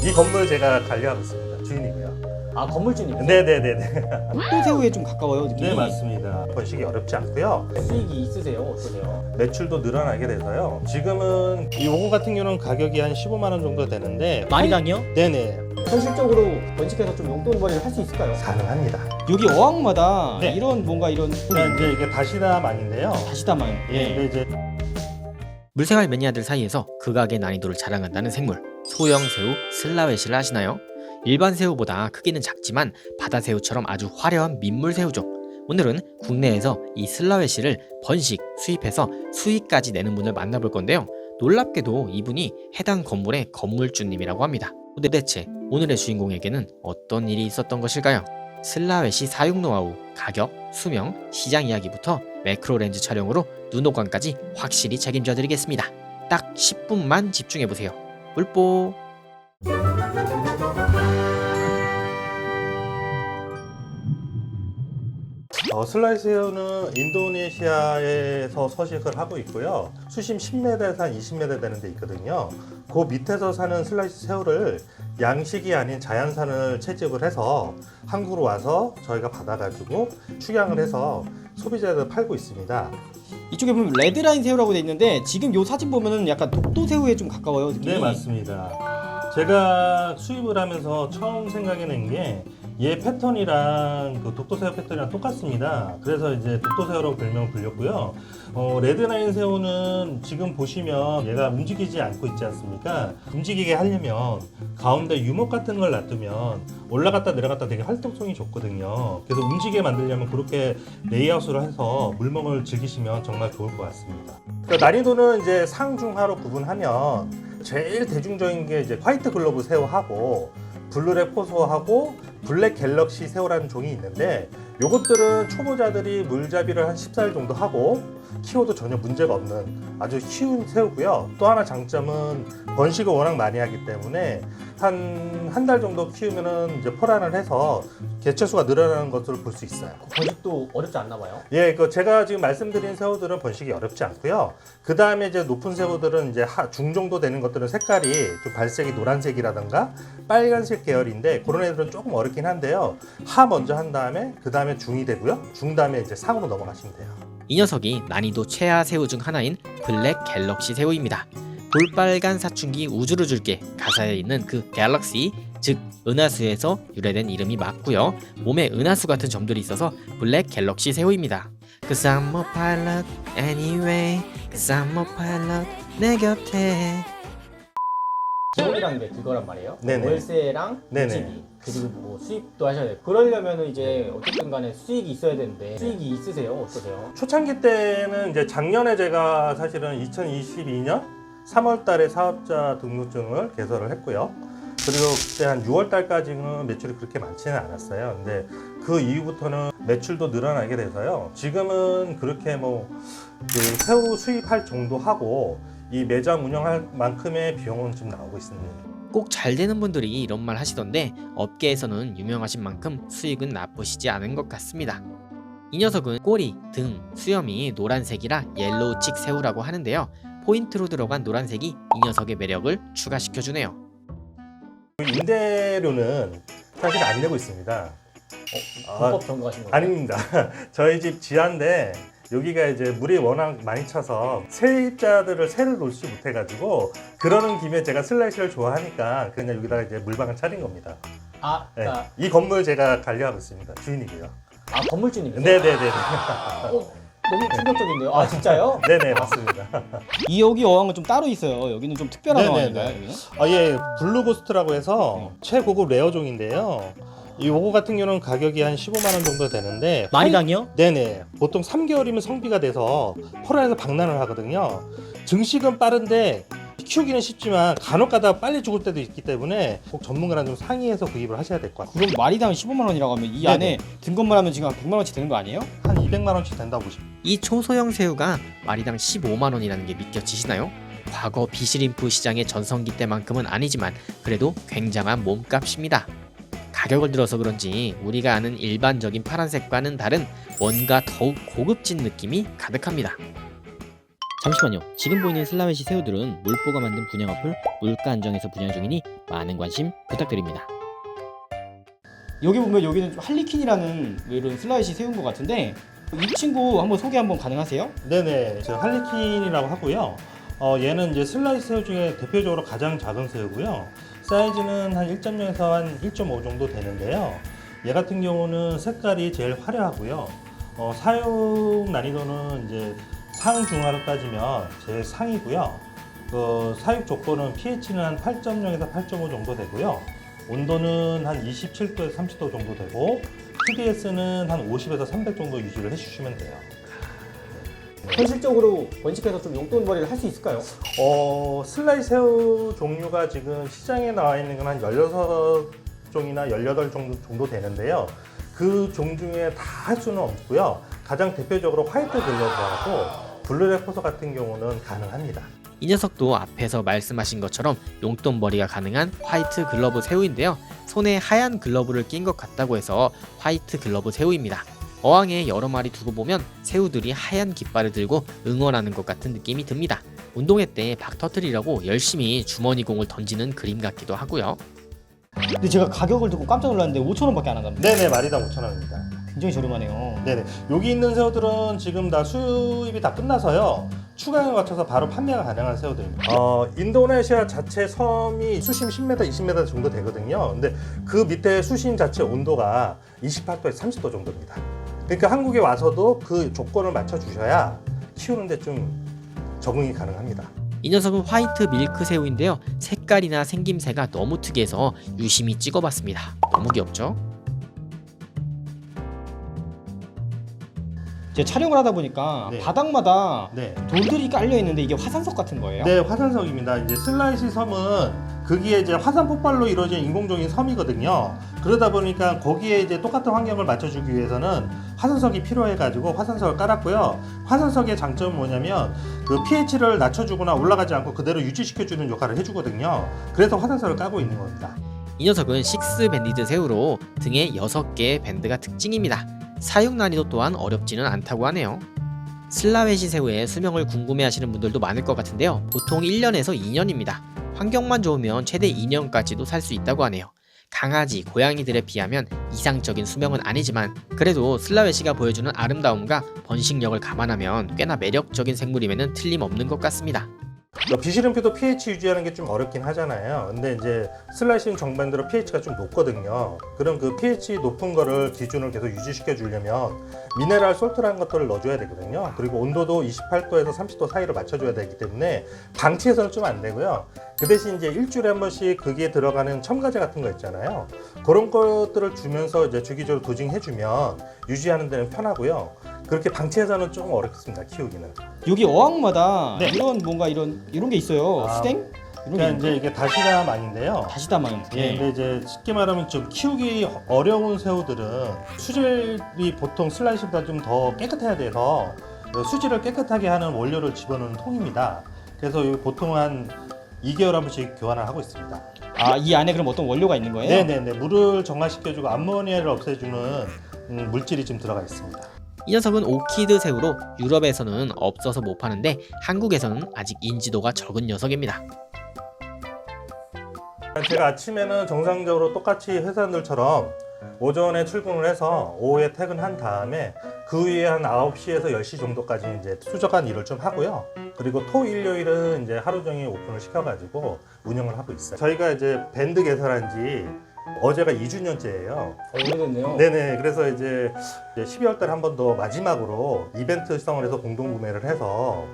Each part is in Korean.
이 건물 제가 관리하고 있습니다. 주인이고요. 아, 건물주님. 네네네네. 독도새우에 좀 가까워요, 느낌이. 네, 맞습니다. 번식이 어렵지 않고요. 수익이 있으세요? 어떠세요? 매출도 늘어나게 돼서요. 지금은 이 요거 같은 경우는 가격이 한 15만 원 정도 되는데 마리당이요? 네네, 현실적으로 번식해서 좀 용돈벌이를 할 수 있을까요? 가능합니다. 여기 어항마다 네. 이런 뭔가 이런 그러니까 이제 이게 다시다만인데요. 다시다만. 예, 근데 이제 물생활 매니아들 사이에서 극악의 난이도를 자랑한다는 생물 소형새우 슬라웨시를 아시나요? 일반 새우보다 크기는 작지만 바다새우처럼 아주 화려한 민물새우족. 오늘은 국내에서 이 슬라웨시를 번식, 수입해서 수익까지 내는 분을 만나볼 건데요. 놀랍게도 이분이 해당 건물의 건물주님이라고 합니다. 도대체 오늘의 주인공에게는 어떤 일이 있었던 것일까요? 슬라웨시 사육 노하우, 가격, 수명, 시장 이야기부터 매크로렌즈 촬영으로 눈호강까지 확실히 책임져 드리겠습니다. 딱 10분만 집중해보세요. 뿔뽀. 슬라이스 새우는 인도네시아에서 서식을 하고 있고요. 수심 10m에서 한 20m 되는 데 있거든요. 그 밑에서 사는 슬라이스 새우를 양식이 아닌 자연산을 채집을 해서 한국으로 와서 저희가 받아가지고 축양을 해서 소비자들 팔고 있습니다. 이쪽에 보면 레드라인 새우라고 돼 있는데 지금 요 사진 보면은 약간 독도새우에 좀 가까워요, 느낌이. 네, 맞습니다. 제가 수입을 하면서 처음 생각해낸 게 얘 패턴이랑 그 독도새우 패턴이랑 똑같습니다. 그래서 이제 독도새우라고 별명을 불렸고요. 레드라인 새우는 지금 보시면 얘가 움직이지 않고 있지 않습니까? 움직이게 하려면 가운데 유목 같은 걸 놔두면 올라갔다 내려갔다 되게 활동성이 좋거든요. 그래서 움직이게 만들려면 그렇게 레이아웃을 해서 물멍을 즐기시면 정말 좋을 것 같습니다. 그러니까 난이도는 이제 상중하로 구분하면 제일 대중적인 게 이제 화이트 글로브 새우하고 블루랩 포소하고 블랙 갤럭시 새우라는 종이 있는데 요것들은 초보자들이 물잡이를 한 14일 정도 하고 키워도 전혀 문제가 없는 아주 쉬운 새우고요. 또 하나 장점은 번식을 워낙 많이 하기 때문에 한 달 정도 키우면은 이제 포란을 해서 개체수가 늘어나는 것을 볼 수 있어요. 번식도 어렵지 않나 봐요. 예, 제가 지금 말씀드린 새우들은 번식이 어렵지 않고요. 그 다음에 이제 높은 새우들은 이제 중 정도 되는 것들은 색깔이 좀 발색이 노란색이라던가 빨간색 계열인데 그런 애들은 조금 어렵긴 한데요. 하 먼저 한 다음에 그 다음에 중이 되고요. 중 다음에 이제 상으로 넘어가시면 돼요. 이 녀석이 난이도 최하 새우 중 하나인 블랙 갤럭시 새우입니다. 볼빨간 사춘기 우주를 줄게 가사에 있는 그 갤럭시, 즉 은하수에서 유래된 이름이 맞고요. 몸에 은하수 같은 점들이 있어서 블랙 갤럭시 새우입니다. Cause I'm a pilot anyway, Cause I'm a pilot 내 곁에. 기본이란 게 그거란 말이에요. 네네. 월세랑 네네. 집이 그리고 뭐 수입도 하셔야 돼요. 그러려면은 이제 어쨌든 간에 수익이 있어야 되는데 수익이 있으세요? 어떠세요? 초창기 때는 이제 작년에 제가 사실은 2022년 3월 달에 사업자 등록증을 개설을 했고요. 그리고 그때 한 6월 달까지는 매출이 그렇게 많지는 않았어요. 근데 그 이후부터는 매출도 늘어나게 돼서요. 지금은 그렇게 그 새우 수입할 정도 하고 이 매장 운영할 만큼의 비용은 좀 나오고 있습니다. 꼭 잘 되는 분들이 이런 말 하시던데 업계에서는 유명하신 만큼 수익은 나쁘시지 않은 것 같습니다. 이 녀석은 꼬리, 등, 수염이 노란색이라 옐로우칙 새우라고 하는데요. 포인트로 들어간 노란색이 이 녀석의 매력을 추가시켜주네요. 임대료는 사실 안 내고 있습니다. 불법 점거하신 거예요? 아닙니다. 저희 집 지하인데 여기가 이제 물이 워낙 많이 차서 세입자들을 새를 놓지 못해가지고 그러는 김에 제가 슬라이시를 좋아하니까 그냥 여기다가 이제 물방을 차린 겁니다. 아, 네. 그러니까 이 건물 제가 관리하고 있습니다. 주인이고요. 아, 건물주님이세요? 네네네. 너무 충격적인데요. 아, 진짜요? 네네, 맞습니다. 이 여기 어항은 좀 따로 있어요. 여기는 좀 특별한 네네네. 어항인가요? 여기는? 예, 블루고스트라고 해서 최고급 레어종인데요. 이 요거 같은 경우는 가격이 한 15만 원 정도 되는데 마리당이요? 네네. 보통 3개월이면 성비가 돼서 포란해서 방란을 하거든요. 증식은 빠른데 키우기는 쉽지만 간혹 가다 빨리 죽을 때도 있기 때문에 꼭 전문가랑 좀 상의해서 구입을 하셔야 될 것 같아요. 그럼 마리당 15만 원이라고 하면 이 네네. 안에 등급만 하면 지금 한 100만 원치 되는 거 아니에요? 한 200만 원씩 된다고 보시면. 이 초소형 새우가 마리당 15만 원이라는 게 믿겨지시나요? 과거 비시림프 시장의 전성기 때만큼은 아니지만 그래도 굉장한 몸값입니다. 가격을 들어서 그런지 우리가 아는 일반적인 파란색과는 다른 뭔가 더욱 고급진 느낌이 가득합니다. 잠시만요. 지금 보이는 슬라웨시 새우들은 물보가 만든 분양 어플 물가 안정에서 분양 중이니 많은 관심 부탁드립니다. 여기 보면 여기는 좀 할리퀸이라는 이런 슬라이시 새우인 것 같은데 이 친구 한번 소개 한번 가능하세요? 네네, 저 할리퀸이라고 하고요. 얘는 이제 슬라이스 새우 중에 대표적으로 가장 작은 새우고요. 사이즈는 한 1.0에서 한 1.5 정도 되는데요. 얘 같은 경우는 색깔이 제일 화려하고요. 사육 난이도는 이제 상중하로 따지면 제일 상이고요. 사육 조건은 pH는 한 8.0에서 8.5 정도 되고요. 온도는 한 27도에서 30도 정도 되고 TDS는 한 50에서 300 정도 유지를 해주시면 돼요. 현실적으로 번식해서 좀 용돈벌이를 할 수 있을까요? 슬라이 새우 종류가 지금 시장에 나와 있는 건 한 16종이나 18종 정도 되는데요. 그 종 중에 다 할 수는 없고요. 가장 대표적으로 화이트 글러브하고 블루레포서 같은 경우는 가능합니다. 이 녀석도 앞에서 말씀하신 것처럼 용돈벌이가 가능한 화이트 글러브 새우인데요. 손에 하얀 글러브를 낀 것 같다고 해서 화이트 글러브 새우입니다. 어항에 여러 마리 두고 보면 새우들이 하얀 깃발을 들고 응원하는 것 같은 느낌이 듭니다. 운동회 때 박 터뜨리려고 열심히 주머니 공을 던지는 그림 같기도 하고요. 근데 제가 가격을 듣고 깜짝 놀랐는데 5,000원밖에 안 한답니다. 네네, 마리당 5,000원입니다. 굉장히 저렴하네요. 네네, 여기 있는 새우들은 지금 다 수입이 다 끝나서요. 추가에 맞춰서 바로 판매가 가능한 새우들입니다. 인도네시아 자체 섬이 수심 10m, 20m 정도 되거든요. 근데 그 밑에 수심 자체 온도가 28도에서 30도 정도입니다. 그러니까 한국에 와서도 그 조건을 맞춰 주셔야 키우는데 좀 적응이 가능합니다. 이 녀석은 화이트 밀크 새우인데요. 색깔이나 생김새가 너무 특이해서 유심히 찍어봤습니다. 너무 귀엽죠? 제가 촬영을 하다 보니까 네. 바닥마다 네. 돌들이 깔려 있는데 이게 화산석 같은 거예요? 네, 화산석입니다. 이제 슬라이시 섬은 거기에 이제 화산 폭발로 이루어진 인공적인 섬이거든요. 그러다 보니까 거기에 이제 똑같은 환경을 맞춰주기 위해서는 화산석이 필요해가지고 화산석을 깔았고요. 화산석의 장점은 뭐냐면 그 pH를 낮춰주거나 올라가지 않고 그대로 유지시켜주는 역할을 해주거든요. 그래서 화산석을 까고 있는 겁니다. 이 녀석은 식스 밴디드 새우로 등에 6개의 밴드가 특징입니다. 사육 난이도 또한 어렵지는 않다고 하네요. 슬라웨시 새우의 수명을 궁금해하시는 분들도 많을 것 같은데요. 보통 1년에서 2년입니다. 환경만 좋으면 최대 2년까지도 살 수 있다고 하네요. 강아지, 고양이들에 비하면 이상적인 수명은 아니지만 그래도 슬라웨시가 보여주는 아름다움과 번식력을 감안하면 꽤나 매력적인 생물임에는 틀림없는 것 같습니다. 비실음표도 pH 유지하는 게 좀 어렵긴 하잖아요. 근데 이제 슬라이싱 정반대로 pH가 좀 높거든요. 그럼 그 pH 높은 거를 기준을 계속 유지시켜 주려면 미네랄 솔트라는 것들을 넣어줘야 되거든요. 그리고 온도도 28도에서 30도 사이로 맞춰줘야 되기 때문에 방치해서는 좀 안 되고요. 그 대신 이제 일주일에 한 번씩 거기에 들어가는 첨가제 같은 거 있잖아요. 그런 것들을 주면서 이제 주기적으로 도징해주면 유지하는 데는 편하고요. 그렇게 방치해서는 좀 어렵습니다, 키우기는. 여기 어항마다 네. 이런 뭔가 이런 게 있어요. 수댕? 이런 그러니까 게 이제 이게 다시다망인데요. 다시다만. 예, 근데 이제 쉽게 말하면 좀 키우기 어려운 새우들은 수질이 보통 슬라이시보다 좀 더 깨끗해야 돼서 수질을 깨끗하게 하는 원료를 집어넣는 통입니다. 그래서 여기 보통 한 2개월 한 번씩 교환을 하고 있습니다. 아, 이 안에 그럼 어떤 원료가 있는 거예요? 네네네, 물을 정화시켜주고 암모니아를 없애주는 물질이 좀 들어가 있습니다. 이 녀석은 오키드 새우로 유럽에서는 없어서 못 파는데 한국에서는 아직 인지도가 적은 녀석입니다. 제가 아침에는 정상적으로 똑같이 회사원들처럼 오전에 출근을 해서 오후에 퇴근한 다음에 그 위에 한 9시에서 10시 정도까지 이제 수족관 일을 좀 하고요. 그리고 토, 일, 요일은 이제 하루 종일 오픈을 시켜가지고 운영을 하고 있어요. 저희가 이제 밴드 개설한 지 어제가 2주년째예요. 오래됐네요. 네네. 그래서 이제 12월 달에 한 번 더 마지막으로 이벤트성을 해서 공동 구매를 해서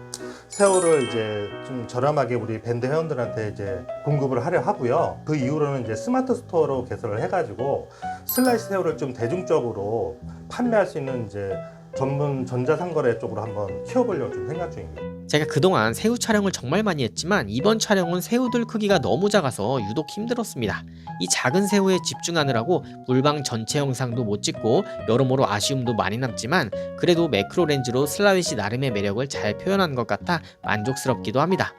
새우를 이제 좀 저렴하게 우리 밴드 회원들한테 이제 공급을 하려 하고요. 그 이후로는 이제 스마트 스토어로 개설을 해가지고 슬라이스 새우를 좀 대중적으로 판매할 수 있는 이제 전문 전자상거래 쪽으로 한번 키워보려고 좀 생각 중입니다. 제가 그동안 새우 촬영을 정말 많이 했지만 이번 촬영은 새우들 크기가 너무 작아서 유독 힘들었습니다. 이 작은 새우에 집중하느라고 물방 전체 영상도 못 찍고 여러모로 아쉬움도 많이 남지만 그래도 매크로 렌즈로 슬라웨시 나름의 매력을 잘 표현한 것 같아 만족스럽기도 합니다.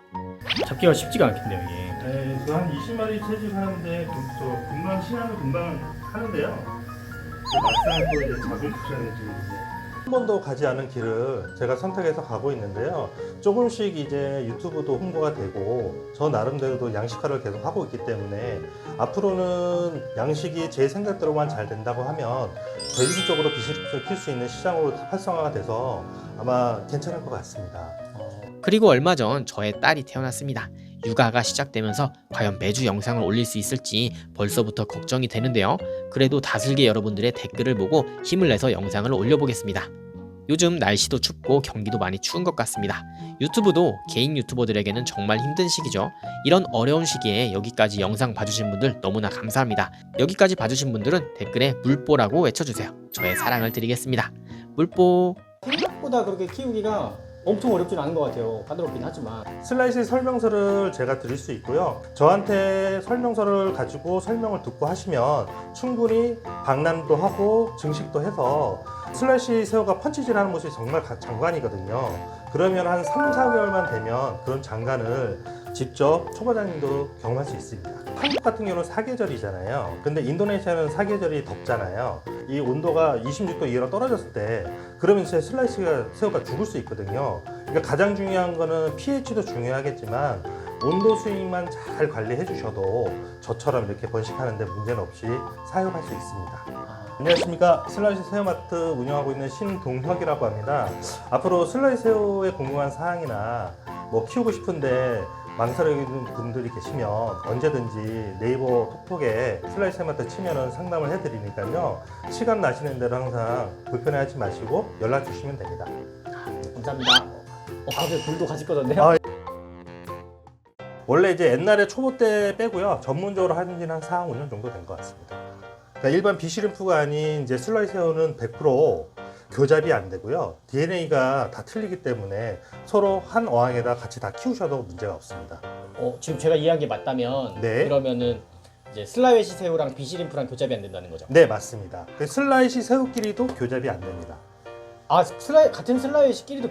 잡기가 쉽지가 않겠네요, 이게. 네, 한 20마리 채집하는데 금방 시간은 금방 하는데요. 막상 또 이제 잡을 시간이 좀 한 번도 가지 않은 길을 제가 선택해서 가고 있는데요. 조금씩 이제 유튜브도 홍보가 되고 저 나름대로도 양식화를 계속 하고 있기 때문에 앞으로는 양식이 제 생각대로만 잘 된다고 하면 대중적으로 비즈니스를 키울 수 있는 시장으로 활성화가 돼서 아마 괜찮을 것 같습니다. 그리고 얼마 전 저의 딸이 태어났습니다. 육아가 시작되면서 과연 매주 영상을 올릴 수 있을지 벌써부터 걱정이 되는데요. 그래도 다슬기 여러분들의 댓글을 보고 힘을 내서 영상을 올려보겠습니다. 요즘 날씨도 춥고 경기도 많이 추운 것 같습니다. 유튜브도 개인 유튜버들에게는 정말 힘든 시기죠. 이런 어려운 시기에 여기까지 영상 봐주신 분들 너무나 감사합니다. 여기까지 봐주신 분들은 댓글에 물뽀라고 외쳐주세요. 저의 사랑을 드리겠습니다. 물뽀. 생각보다 그렇게 키우기가 엄청 어렵진 않은 것 같아요. 까다롭긴 하지만. 슬라이시 설명서를 제가 드릴 수 있고요. 저한테 설명서를 가지고 설명을 듣고 하시면 충분히 방란도 하고 증식도 해서 슬라이시 새우가 펀치질하는 모습이 정말 장관이거든요. 그러면 한 3, 4개월만 되면 그런 장관을 직접 초보자님도 경험할 수 있습니다. 한국 같은 경우는 사계절이잖아요. 근데 인도네시아는 사계절이 덥잖아요. 이 온도가 26도 이하로 떨어졌을 때 그러면 진짜 슬라이시가 새우가 죽을 수 있거든요. 그러니까 가장 중요한 거는 pH도 중요하겠지만 온도 스윙만 잘 관리해 주셔도 저처럼 이렇게 번식하는데 문제는 없이 사육할 수 있습니다. 안녕하십니까. 슬라이시 새우마트 운영하고 있는 신동혁이라고 합니다. 앞으로 슬라이시 새우에 궁금한 사항이나 뭐 키우고 싶은데 망설이는 분들이 계시면 언제든지 네이버 톡톡에 슬라이시 새우마트 치면은 상담을 해드리니까요. 시간 나시는 대로 항상 불편해하지 마시고 연락 주시면 됩니다. 감사합니다. 갑자기 불도 같이 꺼졌네요. 아, 원래 이제 옛날에 초보 때 빼고요. 전문적으로 하는 지는 한 4, 5년 정도 된 것 같습니다. 그러니까 일반 비시림프가 아닌 이제 슬라이시 새우는 100% 교잡이 안 되고요. DNA가 다 틀리기 때문에 서로 한 어항에다 같이 다 키우셔도 문제가 없습니다. 지금 제가 이해한 게 맞다면 네. 그러면은 이제 슬라이시 새우랑 비시림프랑 교잡이 안 된다는 거죠? 네, 맞습니다. 슬라이시 새우끼리도 교잡이 안 됩니다. 같은 슬라이시끼리도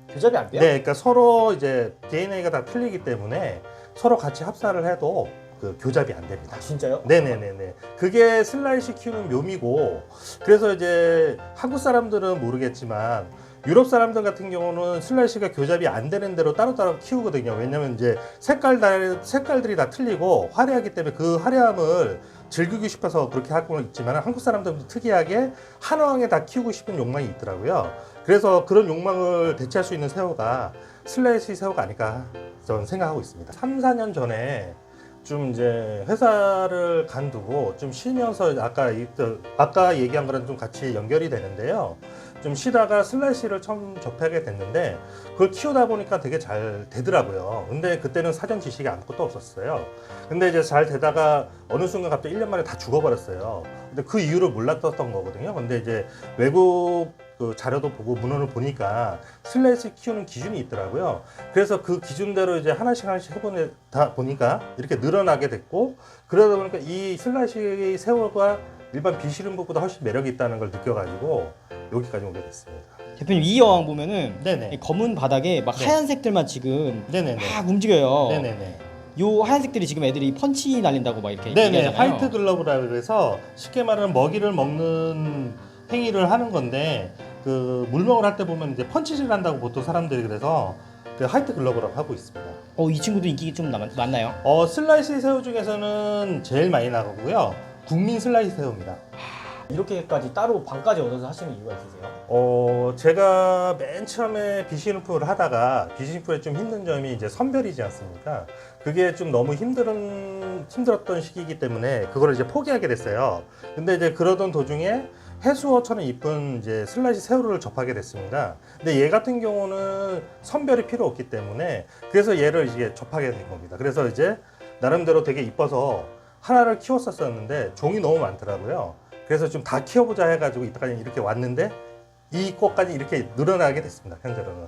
교잡이 안 돼요? 네, 그러니까 서로 이제 DNA가 다 틀리기 때문에 서로 같이 합사를 해도 그 교잡이 안 됩니다. 진짜요? 네네네네. 그게 슬라이시 키우는 묘미고, 그래서 이제 한국 사람들은 모르겠지만 유럽 사람들 같은 경우는 슬라이시가 교잡이 안 되는 대로 따로따로 키우거든요. 왜냐면 이제 색깔들이 다 틀리고 화려하기 때문에 그 화려함을 즐기고 싶어서 그렇게 하고 있지만 한국 사람들도 특이하게 한 어항에 다 키우고 싶은 욕망이 있더라고요. 그래서 그런 욕망을 대체할 수 있는 새우가 슬라이시 새우가 아닐까 저는 생각하고 있습니다. 3, 4년 전에 좀 이제 회사를 간두고 좀 쉬면서 아까 얘기한 거랑 좀 같이 연결이 되는데요. 좀 쉬다가 슬라이시를 처음 접하게 됐는데 그걸 키우다 보니까 되게 잘 되더라고요. 근데 그때는 사전 지식이 아무것도 없었어요. 근데 이제 잘 되다가 어느 순간 갑자기 1년 만에 다 죽어버렸어요. 근데 그 이유를 몰랐던 거거든요. 근데 이제 외국 그 자료도 보고 문헌을 보니까 슬라이시 키우는 기준이 있더라고요. 그래서 그 기준대로 이제 하나씩 해보다 보니까 이렇게 늘어나게 됐고, 그러다 보니까 이 슬라이시 새우가 일반 비시름보다 훨씬 매력이 있다는 걸 느껴가지고 여기까지 오게 됐습니다. 대표님 이 어항 보면은 네네. 이 검은 바닥에 막 네. 하얀색들만 지금 네네네. 막 움직여요. 네네네. 요 하얀색들이 지금 애들이 펀치 날린다고 막 이렇게 네네. 얘기하잖아요. 화이트 글러브라 그래서 쉽게 말하면 먹이를 먹는 행위를 하는 건데 그 물먹을 할 때 보면 이제 펀치질 한다고 보통 사람들이 그래서 그 화이트 글러브라고 하고 있습니다. 이 친구도 인기 좀 많나요? 슬라이시 새우 중에서는 제일 많이 나가고요. 국민 슬라이시 새우입니다. 이렇게까지 따로 방까지 얻어서 하시는 이유가 있으세요? 제가 맨 처음에 비시림프를 하다가 비시림프의 좀 힘든 점이 이제 선별이지 않습니까? 그게 좀 너무 힘들었던 시기이기 때문에 그거를 이제 포기하게 됐어요. 근데 이제 그러던 도중에 해수어처럼 이쁜 이제 슬라이시 새우를 접하게 됐습니다. 근데 얘 같은 경우는 선별이 필요 없기 때문에 그래서 얘를 이제 접하게 된 겁니다. 그래서 이제 나름대로 되게 이뻐서 하나를 키웠었는데 종이 너무 많더라고요. 그래서 좀 다 키워보자 해가지고 이때까지 이렇게 왔는데 이 꽃까지 이렇게 늘어나게 됐습니다. 현재로는.